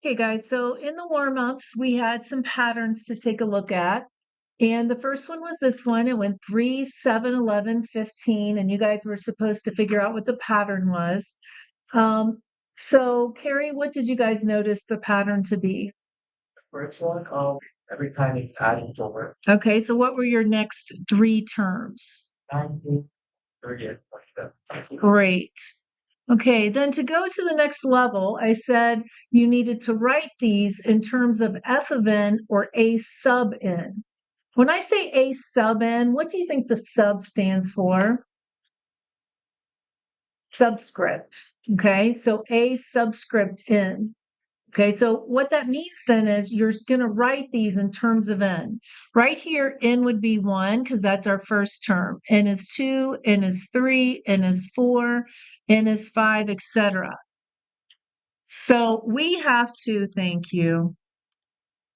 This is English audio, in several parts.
Hey guys, so in the warm-ups, we had some patterns to take a look at. And the first one was this one. It went 3, 7, 11, 15, and you guys were supposed to figure out what the pattern was. So Carrie, what did you guys notice the pattern to be? First one, every time it's adding over Okay, so what were your next three terms? 19, 30, and 27. Great. Okay, then to go to the next level, I said you needed to write these in terms of f of n or a sub n. When I say a sub n, what do you think the sub stands for? Subscript. Okay, so a subscript n. Okay, so what that means then is you're going to write these in terms of n. Right here, n would be 1 because that's our first term. N is 2, n is 3, n is 4, n is 5, etc. So we have to, thank you,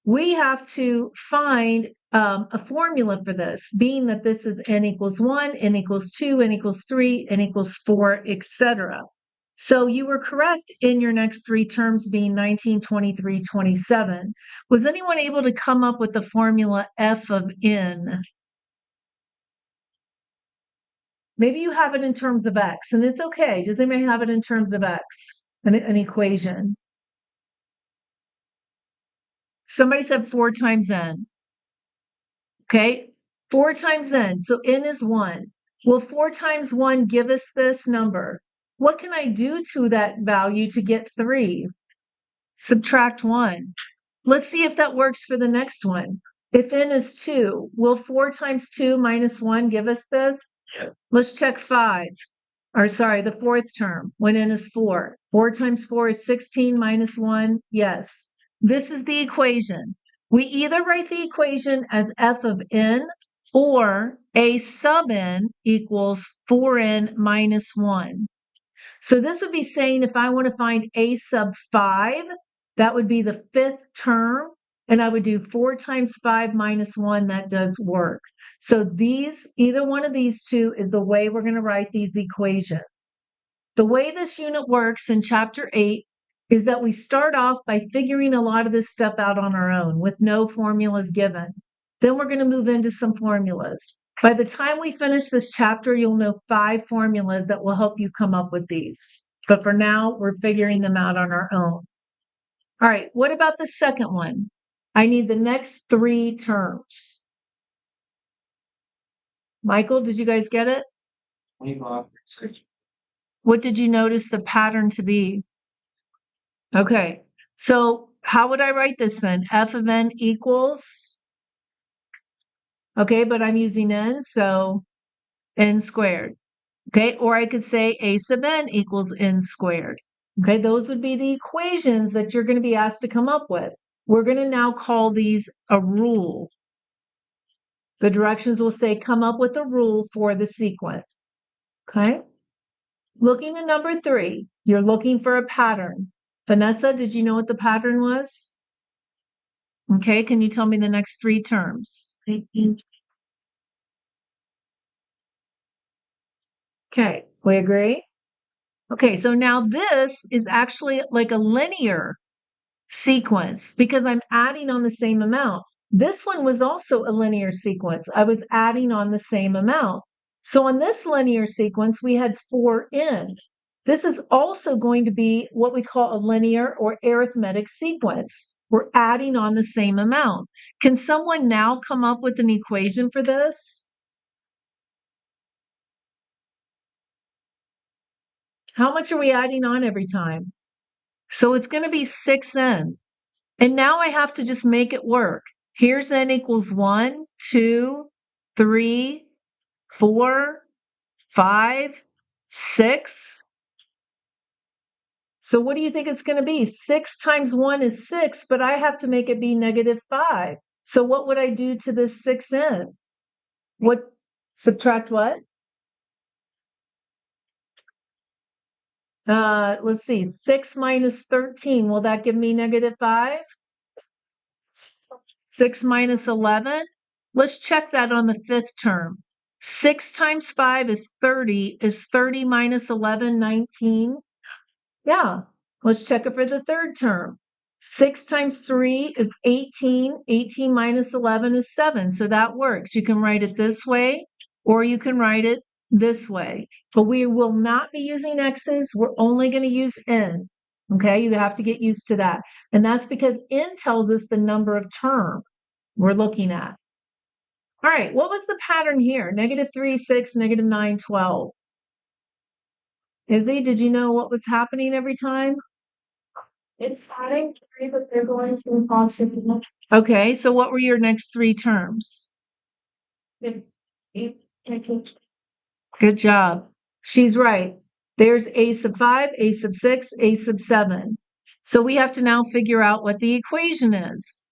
we have to find a formula for this, being that this is n equals 1, n equals 2, n equals 3, n equals 4, etc. So you were correct in your next three terms being 19, 23, 27. Was anyone able to come up with the formula f of n? Maybe you have it in terms of x, and it's okay. Does anybody have it in terms of x, an equation? Somebody said 4 times n. Okay, 4 times n. So n is 1. Will 4 times 1 give us this number? What can I do to that value to get 3? Subtract 1. Let's see if that works for the next one. If n is 2, will 4 times 2 minus 1 give us this? Yeah. Let's check 5. Or sorry, the fourth term, when n is 4. 4 times 4 is 16 minus 1. Yes. This is the equation. We either write the equation as f of n or a sub n equals 4n minus 1. So this would be saying if I want to find a sub 5, that would be the fifth term, and I would do 4 times 5 minus 1. That does work. So either one of these two is the way we're going to write these equations. The way this unit works in chapter 8 is that we start off by figuring a lot of this stuff out on our own with no formulas given. Then we're going to move into some formulas. By the time we finish this chapter, you'll know 5 formulas that will help you come up with these. But for now, we're figuring them out on our own. All right, what about the second one? I need the next 3 terms. Michael, did you guys get it? 25, 6. What did you notice the pattern to be? Okay, so how would I write this then? F of n equals, okay, but I'm using n, so n squared. Okay, or I could say a sub n equals n squared. Okay, those would be the equations that you're going to be asked to come up with. We're going to now call these a rule. The directions will say come up with a rule for the sequence. Okay, looking at number 3, you're looking for a pattern. Vanessa, did you know what the pattern was? Okay, can you tell me the next 3 terms? Okay, we agree? Okay, so now this is actually like a linear sequence because I'm adding on the same amount. This one was also a linear sequence. I was adding on the same amount. So on this linear sequence, we had 4n. This is also going to be what we call a linear or arithmetic sequence. We're adding on the same amount. Can someone now come up with an equation for this? How much are we adding on every time? So it's going to be 6n. And now I have to just make it work. Here's n equals 1, 2, 3, 4, 5, 6. So what do you think it's going to be? 6 times 1 is 6, but I have to make it be negative 5. So what would I do to this 6n? Subtract what? Let's see. 6 minus 13. Will that give me negative 5? 6 minus 11. Let's check that on the fifth term. 6 times 5 is 30. Is 30 minus 11, 19? Yeah. Let's check it for the third term. 6 times 3 is 18. 18 minus 11 is 7. So that works. You can write it this way, or you can write it this way. But we will not be using x's. We're only going to use n. Okay, you have to get used to that. And that's because n tells us the number of term we're looking at. All right, what was the pattern here? -3, 6, -9, 12. Izzy, did you know what was happening every time? It's adding 3, but they're going to positive. Okay, so what were your next 3 terms? 8, 19. Good job. She's right. There's a sub 5, a sub 6, a sub 7. So we have to now figure out what the equation is.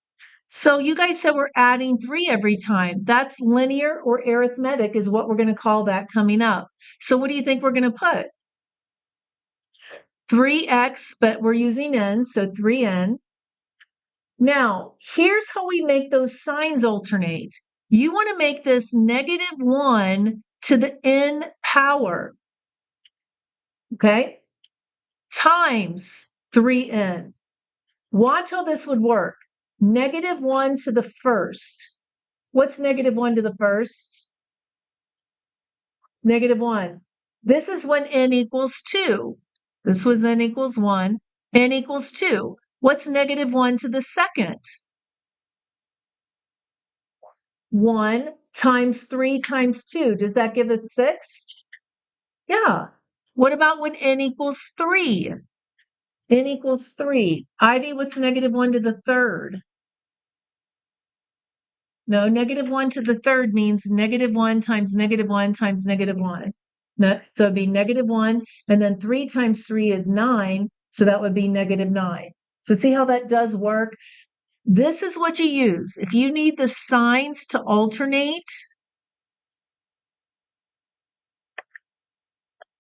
So you guys said we're adding 3 every time. That's linear or arithmetic is what we're going to call that coming up. So what do you think we're going to put? 3x, but we're using n, so 3n. Now, here's how we make those signs alternate. You want to make this -1 to the n power, okay, times 3n. Watch how this would work. -1 to the first. What's -1 to the first? -1. This is when n equals 2. This was n equals 1. N equals 2. What's -1 to the second? 1 times 3 times 2. Does that give us 6? Yeah. What about when n equals 3? N equals 3. Ivy, what's -1 to the third? No, -1 to the third means -1 times -1 times -1. No, so it'd be -1, and then 3 times 3 is 9, so that would be -9. So see how that does work? This is what you use. If you need the signs to alternate,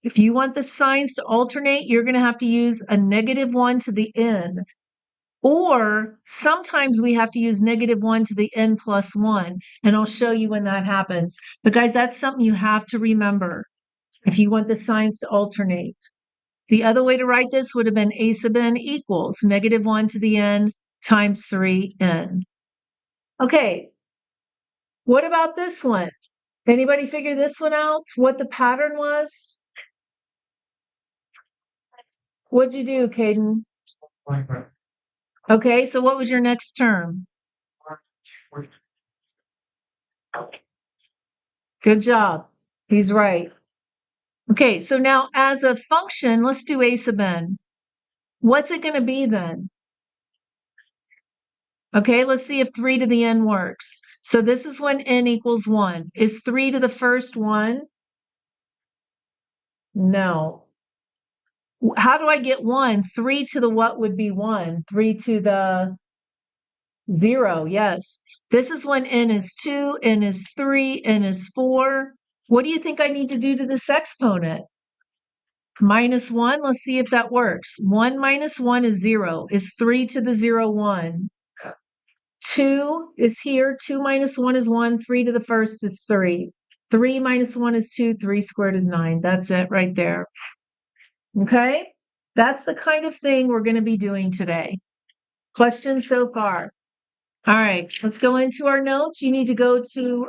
if you want the signs to alternate, you're going to have to use a -1 to the n. Or sometimes we have to use -1 to the n plus 1. And I'll show you when that happens. But guys, that's something you have to remember if you want the signs to alternate. The other way to write this would have been a sub n equals -1 to the n times 3n. Okay, what about this one? Anybody figure this one out? What the pattern was? What'd you do, Caden? Okay, so what was your next term? Good job. He's right. Okay, so now as a function, let's do a sub n. What's it going to be then? Okay, let's see if 3 to the n works. So this is when n equals 1. Is 3 to the first 1? No. How do I get 1? 3 to the what would be 1? 3 to the 0, yes. This is when n is 2, n is 3, n is 4. What do you think I need to do to this exponent? -1, let's see if that works. 1 minus 1 is 0. Is 3 to the 0, 1? 2 is here. 2 minus 1 is 1. 3 to the first is 3. 3 minus 1 is 2. 3 squared is 9. That's it right there. Okay? That's the kind of thing we're going to be doing today. Questions so far? All right, let's go into our notes. You need to go to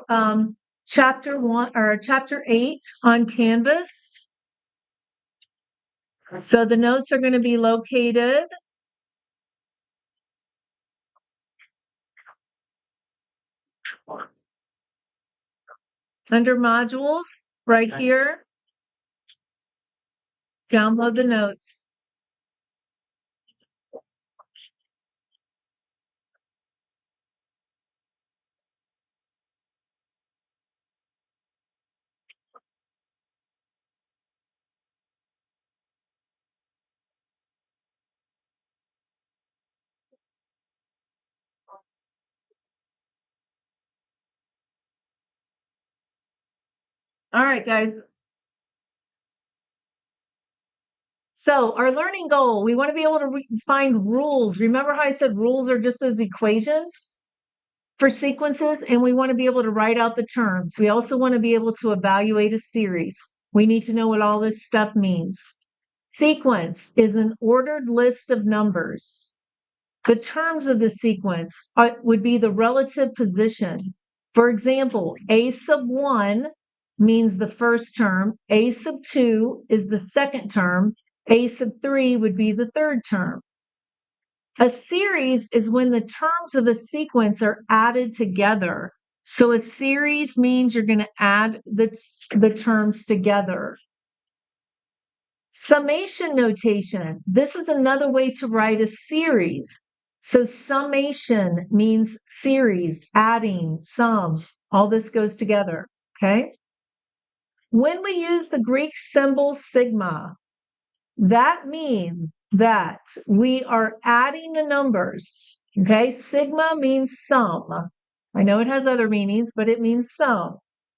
chapter 1 or chapter 8 on Canvas. So the notes are going to be located under modules right here. Download the notes. All right, guys. So our learning goal, we want to be able to find rules. Remember how I said rules are just those equations for sequences, and we want to be able to write out the terms. We also want to be able to evaluate a series. We need to know what all this stuff means. Sequence is an ordered list of numbers. the terms of the sequence would be the relative position. For example, a sub 1 means the first term, a sub 2 is the second term, a sub 3 would be the third term. A series is when the terms of a sequence are added together. So a series means you're going to add the terms together. Summation notation. This is another way to write a series. So summation means series, adding, sum. All this goes together, okay? When we use the Greek symbol sigma, that means that we are adding the numbers, okay? Sigma means sum. I know it has other meanings, but it means sum,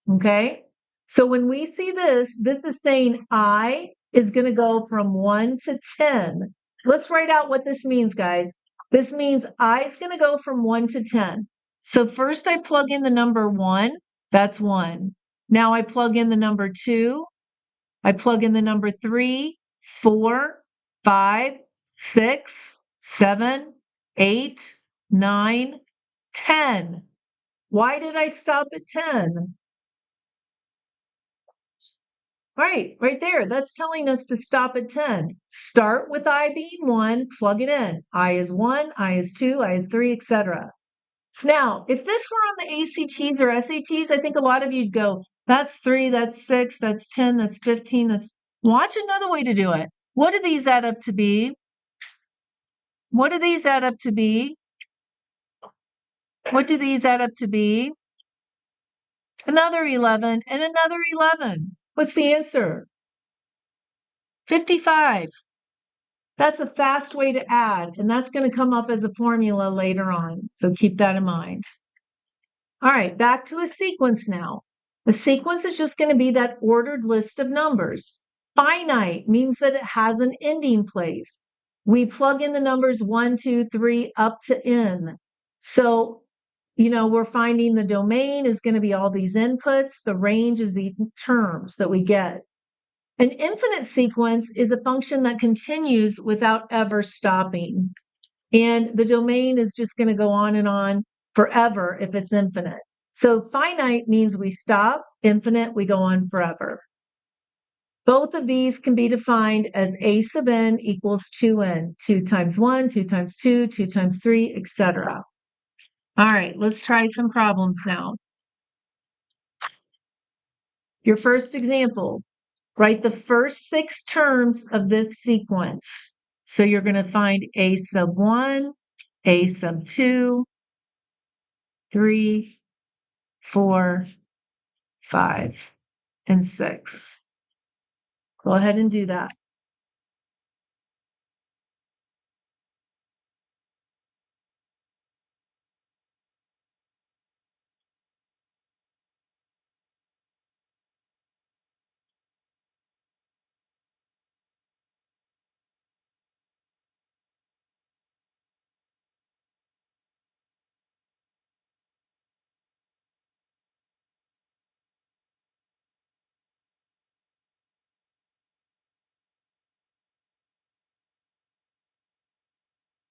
okay? So when we see this is saying I is going to go from 1 to 10. Let's write out what this means, guys. This means I is going to go from 1 to 10. So first I plug in the number 1. That's 1. Now I plug in the number 2. I plug in the number 3, 4, 5, 6, 7, 8, 9, 10. Why did I stop at 10? Right there. That's telling us to stop at 10. Start with I being 1, plug it in. I is 1, I is 2, I is 3, etc. Now, if this were on the ACTs or SATs, I think a lot of you'd go, that's 3, that's 6, that's 10, that's 15, that's... Watch another way to do it. What do these add up to be? What do these add up to be? What do these add up to be? Another 11 and another 11. What's the answer? 55. That's a fast way to add, and that's going to come up as a formula later on. So keep that in mind. All right, back to a sequence now. The sequence is just going to be that ordered list of numbers. Finite means that it has an ending place. We plug in the numbers 1, 2, 3 up to n. So, we're finding the domain is going to be all these inputs. The range is the terms that we get. An infinite sequence is a function that continues without ever stopping. And the domain is just going to go on and on forever if it's infinite. So finite means we stop, infinite, we go on forever. Both of these can be defined as a sub n equals 2n. 2 times 1, 2 times 2, 2 times 3, etc. All right, let's try some problems now. Your first example, write the first 6 terms of this sequence. So you're going to find a sub 1, a sub 2, 3, 4, 5, and 6. Go ahead and do that.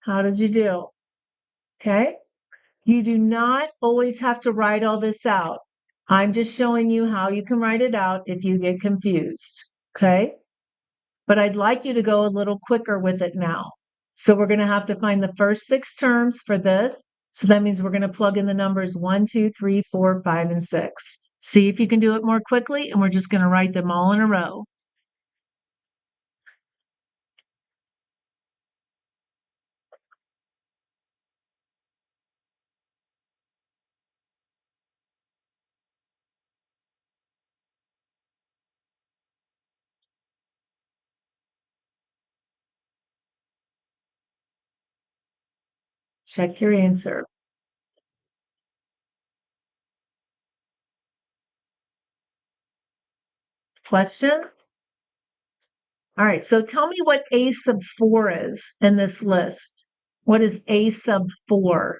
How did you do? Okay. You do not always have to write all this out. I'm just showing you how you can write it out if you get confused. Okay. But I'd like you to go a little quicker with it now. So we're going to have to find the first 6 terms for this. So that means we're going to plug in the numbers 1, 2, 3, 4, 5, and 6. See if you can do it more quickly, and we're just going to write them all in a row. Check your answer. Question? All right, so tell me what a sub 4 is in this list. What is a sub 4?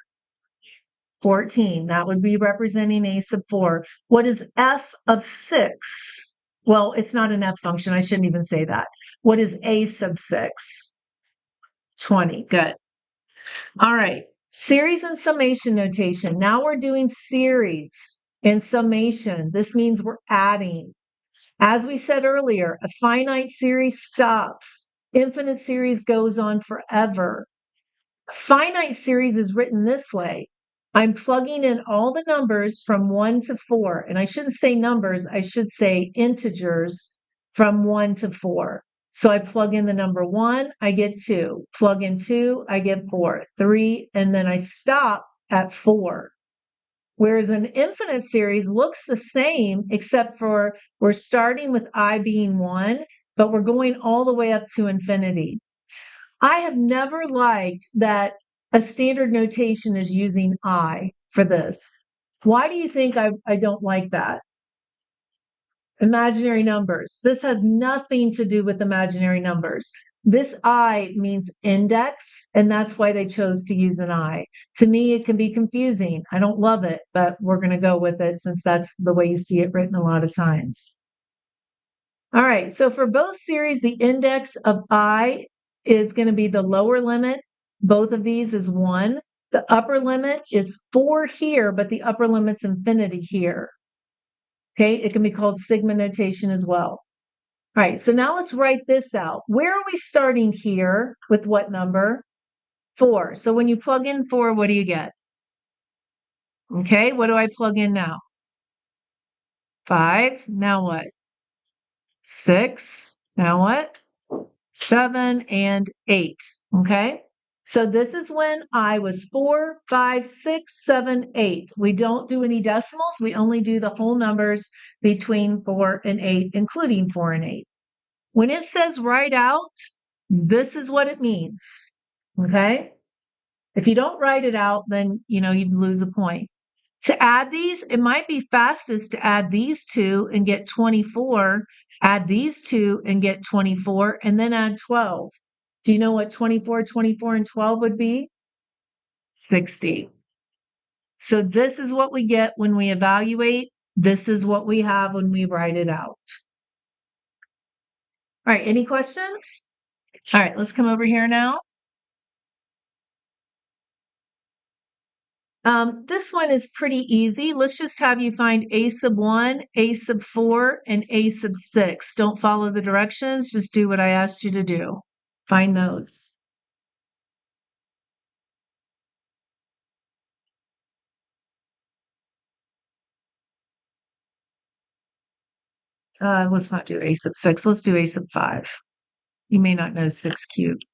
14. That would be representing a sub 4. What is f of 6? Well, it's not an f function. I shouldn't even say that. What is a sub 6? 20. Good. All right. Series and summation notation. Now we're doing series and summation. This means we're adding. As we said earlier, a finite series stops. Infinite series goes on forever. A finite series is written this way. I'm plugging in all the numbers from 1 to 4. And I shouldn't say numbers, I should say integers from 1 to 4. So I plug in the number 1, I get 2. Plug in 2, I get 4. 3, and then I stop at 4. Whereas an infinite series looks the same, except for we're starting with I being 1, but we're going all the way up to infinity. I have never liked that a standard notation is using I for this. Why do you think I don't like that? Imaginary numbers. This has nothing to do with imaginary numbers. This I means index, and that's why they chose to use an I. To me, it can be confusing. I don't love it, but we're going to go with it since that's the way you see it written a lot of times. All right, so for both series, the index of I is going to be the lower limit. Both of these is 1. The upper limit is 4 here, but the upper limit's infinity here. Okay, it can be called sigma notation as well. All right, so now let's write this out. Where are we starting here with what number? 4. So when you plug in 4, what do you get? Okay, what do I plug in now? 5. Now what? 6. Now what? 7 and 8. Okay. So this is when I was 4, 5, 6, 7, 8. We don't do any decimals. We only do the whole numbers between 4 and 8, including 4 and 8. When it says write out, this is what it means. Okay. If you don't write it out, then, you'd lose a point. To add these, it might be fastest to add these two and get 24, add these two and get 24, and then add 12. Do you know what 24, 24, and 12 would be? 60. So this is what we get when we evaluate. This is what we have when we write it out. All right, any questions? All right, let's come over here now. This one is pretty easy. Let's just have you find a sub 1, a sub 4, and a sub 6. Don't follow the directions. Just do what I asked you to do. Find those. Let's not do a sub 6. Let's do a sub 5. You may not know 6 cubed.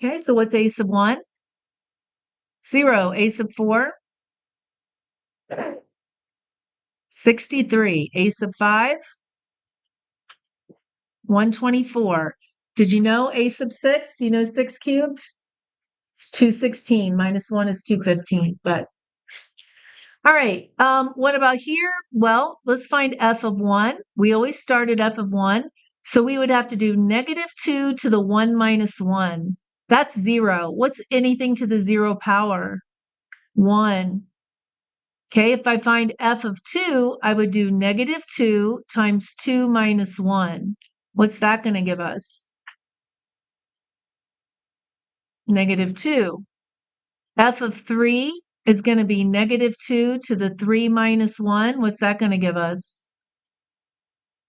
Okay, so what's a sub 1? 0. A sub 4? 63. A sub 5? 124. Did you know a sub 6? Do you know 6 cubed? It's 216. Minus 1 is 215. But all right. What about here? Well, let's find f of 1. We always start at f of 1. So we would have to do -2 to the 1 minus 1. That's 0. What's anything to the 0 power? 1. Okay, if I find f of 2, I would do -2 times 2 minus 1. What's that going to give us? -2. F of 3 is going to be -2 to the 3 minus 1. What's that going to give us?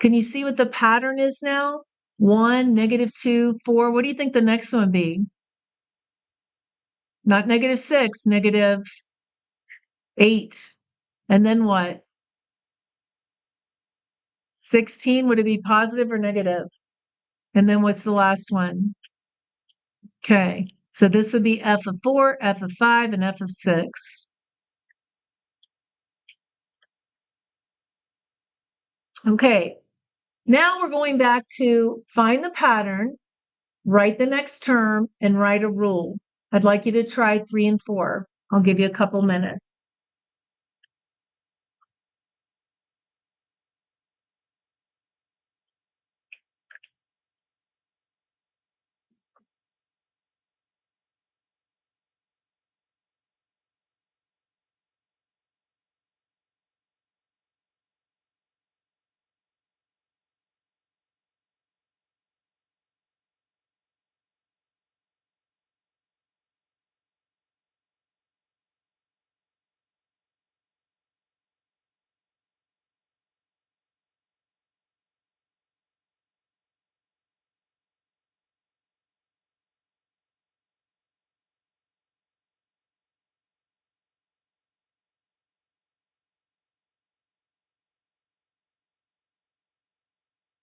Can you see what the pattern is now? 1, -2, 4. What do you think the next one would be? Not -6, -8. And then what? 16, would it be positive or negative? And then what's the last one? Okay, so this would be f of 4, f of 5, and f of 6. Okay, now we're going back to find the pattern, write the next term, and write a rule. I'd like you to try 3 and 4. I'll give you a couple minutes.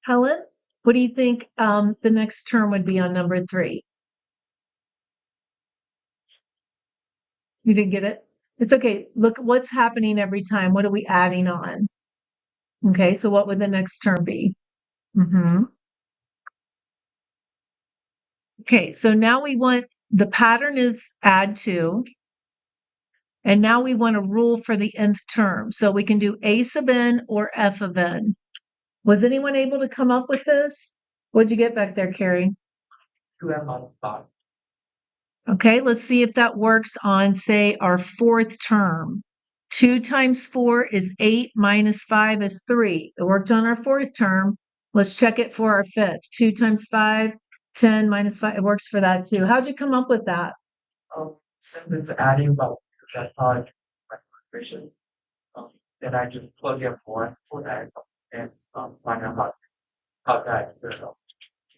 Helen, what do you think the next term would be on number 3? You didn't get it? It's okay. Look what's happening every time. What are we adding on? Okay, so what would the next term be? Okay, so now we want the pattern is add 2. And now we want a rule for the nth term. So we can do a sub n or f of n. Was anyone able to come up with this? What'd you get back there, Carrie? 2m on 5. Okay, let's see if that works on, say, our 4th term. 2 times 4 is 8 minus 5 is 3. It worked on our 4th term. Let's check it for our 5th. 2 times 5, 10 minus 5. It works for that too. How'd you come up with that? Since it's adding about that thought my equation, then I just plug in 4 for that and find out how that goes.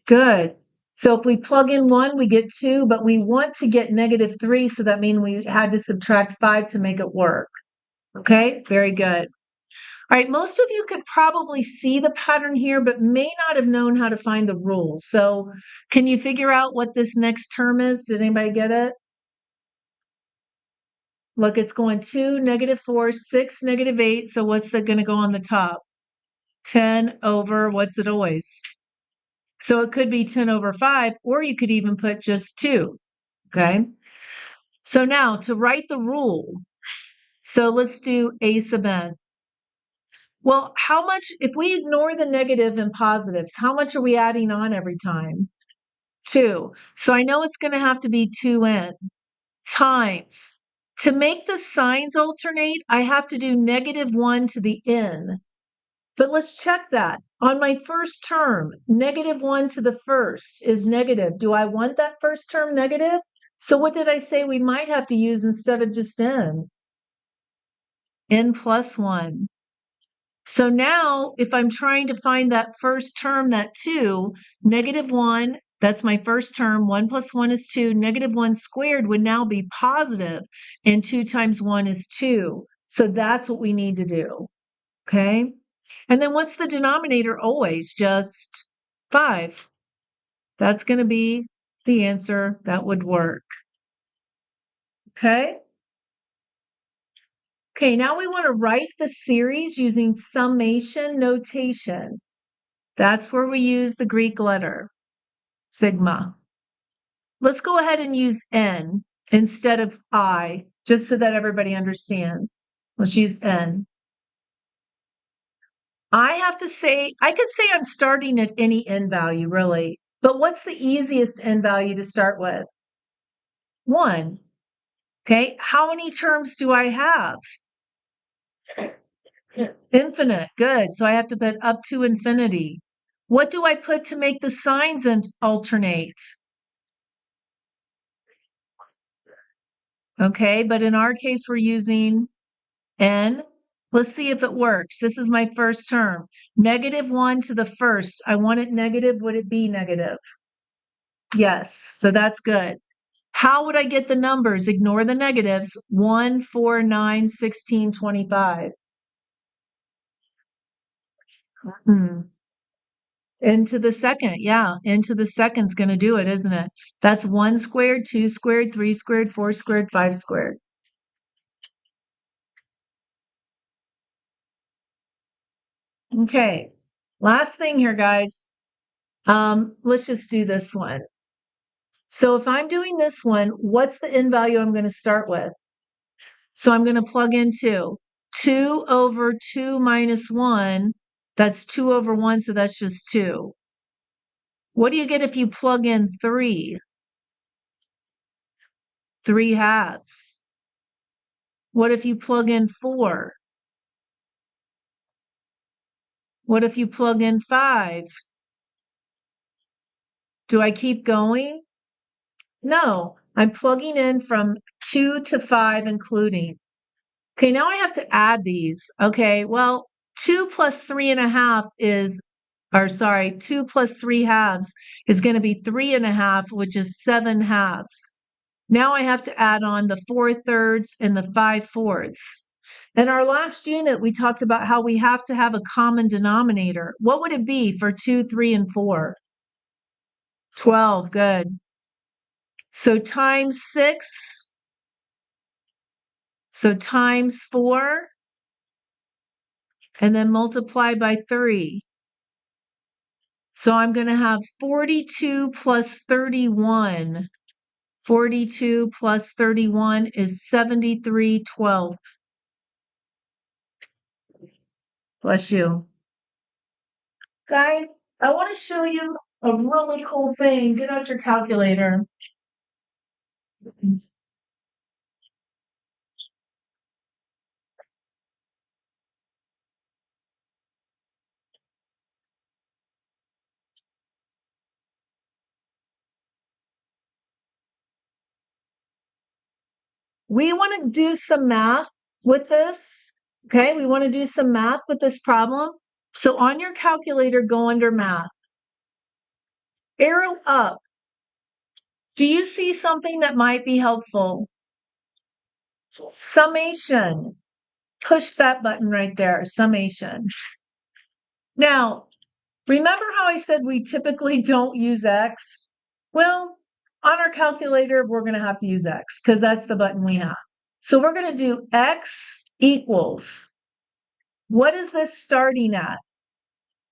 Good. So if we plug in 1, we get 2, but we want to get -3, so that means we had to subtract 5 to make it work. Okay, very good. All right, most of you could probably see the pattern here, but may not have known how to find the rules. So can you figure out what this next term is? Did anybody get it? Look, it's going 2, -4, 6, -8. So what's going to go on the top? 10 over, what's it always? So it could be 10 over 5, or you could even put just 2. Okay. So now to write the rule. So let's do a sub n. Well, how much, if we ignore the negative and positives, how much are we adding on every time? 2. So I know it's going to have to be 2n times. To make the signs alternate, I have to do -1 to the n. But let's check that. On my first term, -1 to the first is negative. Do I want that first term negative? So what did I say we might have to use instead of just n? N plus 1. So now, if I'm trying to find that first term, that 2, -1, that's my first term, 1 plus 1 is 2, -1 squared would now be positive, and 2 times 1 is 2. So that's what we need to do, okay? And then what's the denominator always? Just 5. That's going to be the answer that would work, okay? Okay, now we want to write the series using summation notation. That's where we use the Greek letter, sigma. Let's go ahead and use n instead of I, just so that everybody understands. Let's use n. I have to say, I could say I'm starting at any n value, really. But what's the easiest n value to start with? 1. Okay, how many terms do I have? Infinite. Good. So I have to put up to infinity. What do I put to make the signs alternate? Okay, but in our case, we're using n. Let's see if it works. This is my first term. -1 to the first. I want it negative. Would it be negative? Yes. So that's good. How would I get the numbers? Ignore the negatives. 1, 4, 9, 16, 25. Into the second. Yeah. Into the second's going to do it, isn't it? That's 1 squared, 2 squared, 3 squared, 4 squared, 5 squared. Okay. Last thing here, guys. Let's just do this one. So if I'm doing this one, what's the n value I'm going to start with? So I'm going to plug in 2. 2 over 2 minus 1, that's 2 over 1, so that's just 2. What do you get if you plug in 3? 3 halves. What if you plug in 4? What if you plug in 5? Do I keep going? No, I'm plugging in from 2 to 5 including. Okay, now I have to add these. Okay, well, 2 plus 3.5 is, or sorry, 2 plus 3 halves is going to be 3.5, which is 7 halves. Now I have to add on the 4 thirds and the 5 fourths. In our last unit, we talked about how we have to have a common denominator. What would it be for 2, 3, and 4? 12, good. So times 6, so times 4, and then multiply by 3. So I'm going to have 42 plus 31. 42 plus 31 is 73 twelfths. Bless you. Guys, I want to show you a really cool thing. Get out your calculator. We want to do some math with this. Okay, we want to do some math with this problem. So on your calculator, go under math. Arrow up. Do you see something that might be helpful? Summation. Push that button right there, summation. Now, remember how I said we typically don't use X? Well, on our calculator, we're going to have to use X because that's the button we have. So we're going to do X equals. What is this starting at?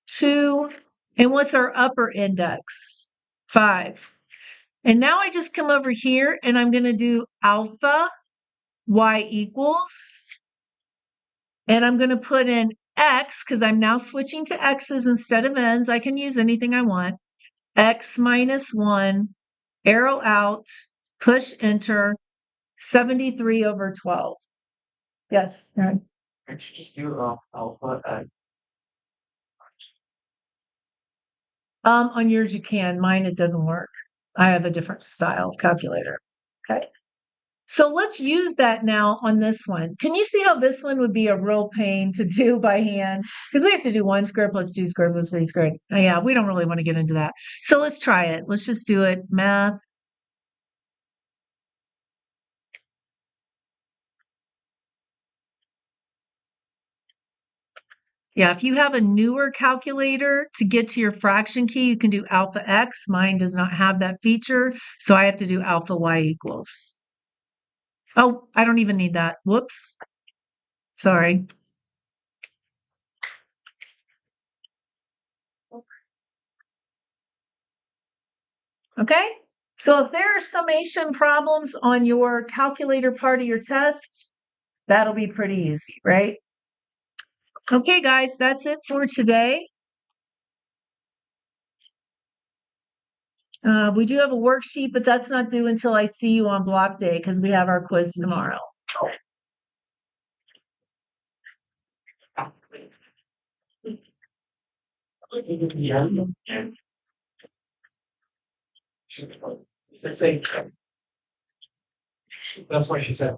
2. And what's our upper index? 5. And now I just come over here and I'm going to do alpha y equals. And I'm going to put in X because I'm now switching to X's instead of N's. I can use anything I want. X minus 1, arrow out, push enter, 73 over 12. Yes, Aaron. Can't you just do alpha at On yours you can. Mine it doesn't work. I have a different style calculator. Okay. So let's use that now on this one. Can you see how this one would be a real pain to do by hand? Because we have to do 1 squared plus 2 squared plus 3 squared. Yeah, we don't really want to get into that. So let's try it. Let's just do it. Math. Yeah, if you have a newer calculator to get to your fraction key, you can do alpha x. Mine does not have that feature, so I have to do alpha y equals. Oh, I don't even need that. Whoops. Sorry. Okay, so if there are summation problems on your calculator part of your test, that'll be pretty easy, right? Okay, guys, that's it for today. We do have a worksheet, but that's not due until I see you on block day because we have our quiz tomorrow. yeah. Let's say that's what she said.